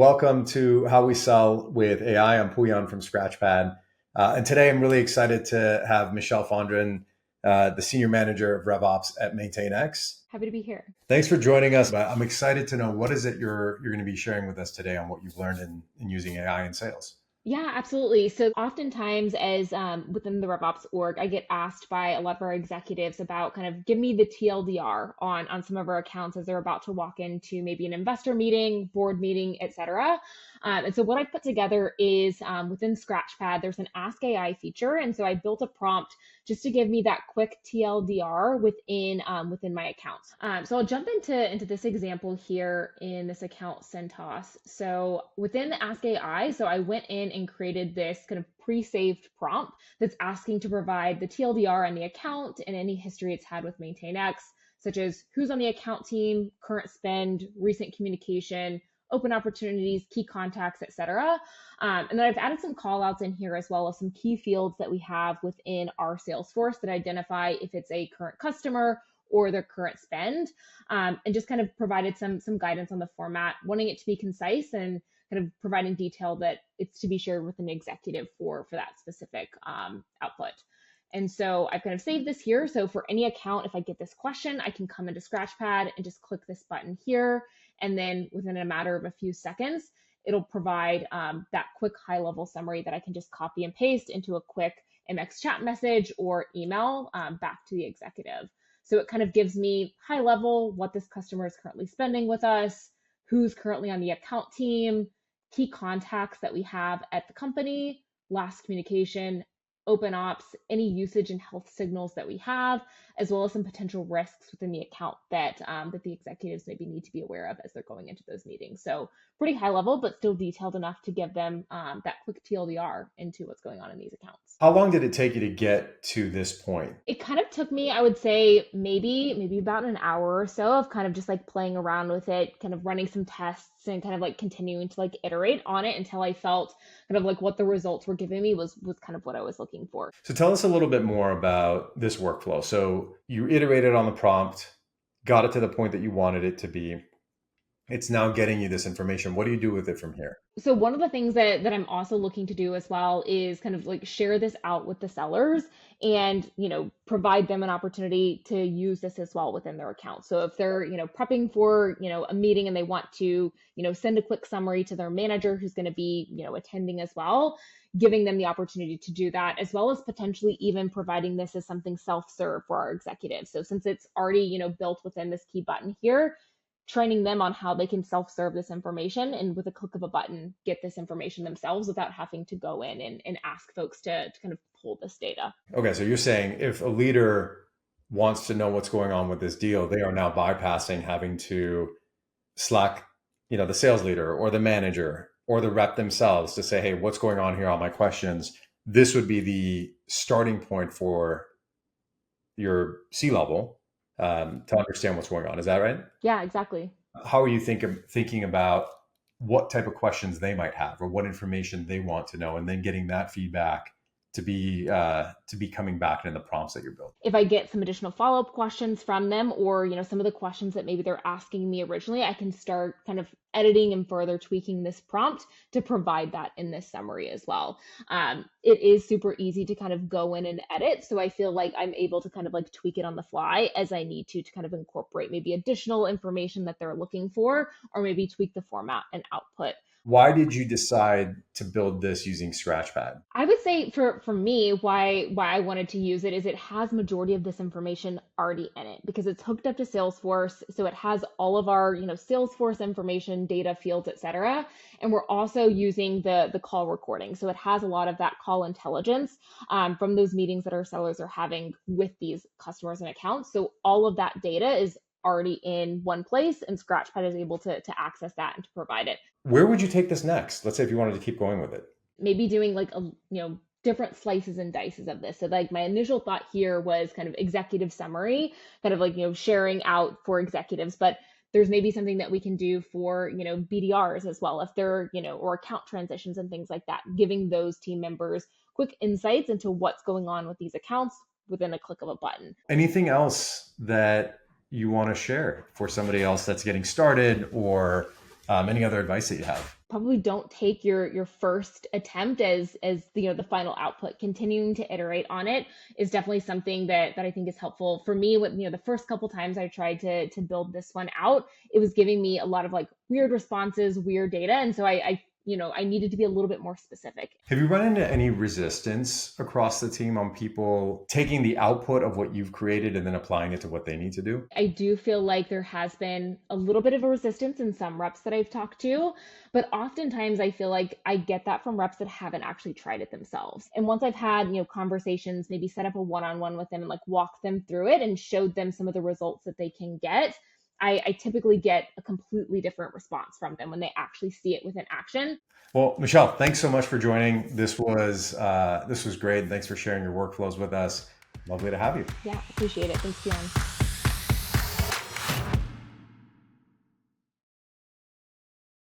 Welcome to How We Sell with AI. I'm Puyan from Scratchpad. And today I'm really excited to have Michelle Fondren, the Senior Manager of RevOps at MaintainX. Happy to be here. Thanks for joining us. I'm excited to know what is it you're going to be sharing with us today on what you've learned in using AI in sales. Yeah, absolutely. So oftentimes as within the RevOps org, I get asked by a lot of our executives about kind of give me the TLDR on some of our accounts as they're about to walk into maybe an investor meeting, board meeting, et cetera. And so what I've put together is within Scratchpad, there's an Ask AI feature. And so I built a prompt just to give me that quick TLDR within my accounts. So I'll jump into this example here in this account CentOS. So within the Ask AI, so I went in and created this kind of pre-saved prompt that's asking to provide the TLDR on the account and any history it's had with MaintainX, such as who's on the account team, current spend, recent communication, open opportunities, key contacts, etc. And then I've added some call outs in here as well as some key fields that we have within our Salesforce that identify if it's a current customer or their current spend, and just kind of provided some guidance on the format, wanting it to be concise and kind of providing detail that it's to be shared with an executive for that specific output. And so I've kind of saved this here. So for any account, if I get this question, I can come into Scratchpad and just click this button here. And then within a matter of a few seconds, it'll provide that quick high-level summary that I can just copy and paste into a quick MX chat message or email back to the executive. So it kind of gives me high level what this customer is currently spending with us, who's currently on the account team, key contacts that we have at the company, last communication, open ops, any usage and health signals that we have, as well as some potential risks within the account that the executives maybe need to be aware of as they're going into those meetings. So pretty high level, but still detailed enough to give them that quick TLDR into what's going on in these accounts. How long did it take you to get to this point? It kind of took me, I would say, maybe about an hour or so of kind of just like playing around with it, kind of running some tests and kind of like continuing to like iterate on it until I felt kind of like what the results were giving me was kind of what I was looking for. So tell us a little bit more about this workflow. So you iterated on the prompt, got it to the point that you wanted it to be. It's now getting you this information. What do you do with it from here? So one of the things that I'm also looking to do as well is kind of like share this out with the sellers and, provide them an opportunity to use this as well within their account. So if they're, prepping for, a meeting and they want to, send a quick summary to their manager who's going to be, attending as well, giving them the opportunity to do that, as well as potentially even providing this as something self-serve for our executives. So since it's already, built within this key button here, training them on how they can self-serve this information and with a click of a button get this information themselves without having to go in and ask folks to kind of pull this data. Okay, so you're saying if a leader wants to know what's going on with this deal, they are now bypassing having to Slack, the sales leader or the manager or the rep themselves to say, hey, what's going on here? All my questions. This would be the starting point for your C-level to understand what's going on. Is that right? Yeah, exactly. How are you thinking about what type of questions they might have or what information they want to know, and then getting that feedback to be coming back in the prompts that you're building? If I get some additional follow-up questions from them or, some of the questions that maybe they're asking me originally, I can start kind of editing and further tweaking this prompt to provide that in this summary as well. It is super easy to kind of go in and edit. So I feel like I'm able to kind of like tweak it on the fly as I need to kind of incorporate maybe additional information that they're looking for, or maybe tweak the format and output. Why did you decide to build this using Scratchpad? I would say for me, why I wanted to use it is it has majority of this information already in it because it's hooked up to Salesforce. So it has all of our, Salesforce information, data fields, etc. And we're also using the call recording. So it has a lot of that call intelligence from those meetings that our sellers are having with these customers and accounts. So all of that data is already in one place and Scratchpad is able to access that and to provide it. Where would you take this next? Let's say if you wanted to keep going with it. Maybe doing like different slices and dices of this. So like my initial thought here was kind of executive summary, kind of like, sharing out for executives, but there's maybe something that we can do for, BDRs as well, if they're, or account transitions and things like that, giving those team members quick insights into what's going on with these accounts within a click of a button. Anything else that you want to share for somebody else that's getting started, or any other advice that you have? probably don't take your first attempt as the final output. Continuing to iterate on it is definitely something that I think is helpful for me. With the first couple times I tried to build this one out, it was giving me a lot of like weird responses, weird data, and so I needed to be a little bit more specific. Have you run into any resistance across the team on people taking the output of what you've created and then applying it to what they need to do? I do feel like there has been a little bit of a resistance in some reps that I've talked to, but oftentimes I feel like I get that from reps that haven't actually tried it themselves. And once I've had, conversations, maybe set up a one-on-one with them and like walk them through it and showed them some of the results that they can get, I typically get a completely different response from them when they actually see it within action. Well, Michelle, thanks so much for joining. This was great. Thanks for sharing your workflows with us. Lovely to have you. Yeah, appreciate it. Thanks, Bjorn.